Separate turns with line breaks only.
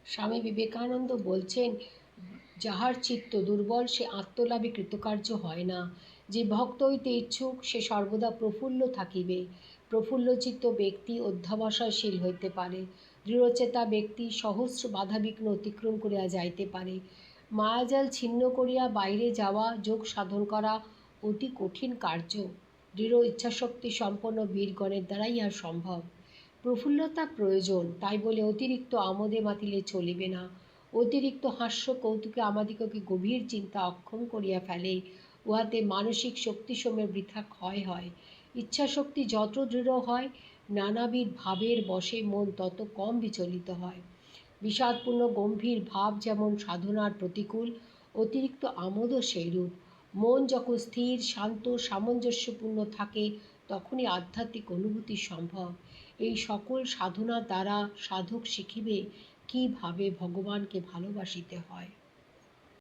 স্বামী বিবেকানন্দ বলছেন, যাহার চিত্ত দুর্বল সে আত্মলাভে কৃতকার্য হয় না। যে ভক্ত হইতে ইচ্ছুক সে সর্বদা প্রফুল্ল থাকিবে। প্রফুল্লচিত্ত ব্যক্তি অধ্যবসায়শীল হইতে পারে। দৃঢ়চেতা ব্যক্তি সহস্র বাধাবিঘ্ন অতিক্রম করিয়া যাইতে পারে। মায়াজাল ছিন্ন করিয়া বাইরে যাওয়া, যোগ সাধন করা অতি কঠিন কার্য। দৃঢ় ইচ্ছাশক্তি সম্পন্ন বীরগণের দ্বারাই ইহা সম্ভব। প্রফুল্লতা প্রয়োজন, তাই বলে অতিরিক্ত আমোদে মাতিলে চলিবে না। অতিরিক্ত হাস্য কৌতুকে আমাদিগকে গভীর চিন্তা অক্ষম করিয়া ফেলে। উহাতে মানসিক শক্তিসমূহের বৃথা ক্ষয় হয়। ইচ্ছাশক্তি যত দৃঢ় হয়, নানাবিধ ভাবের বশে মন তত কম বিচলিত হয়। বিষাদপূর্ণ গম্ভীর ভাব যেমন সাধনার প্রতিকূল, অতিরিক্ত আমোদও সেইরূপ। মন যখন স্থির, শান্ত, সামঞ্জস্যপূর্ণ থাকে, তখনই আধ্যাত্মিক অনুভূতি সম্ভব। এই সকল সাধনার দ্বারা সাধক শিখিবে কিভাবে ভগবানকে ভালোবাসিতে হয়।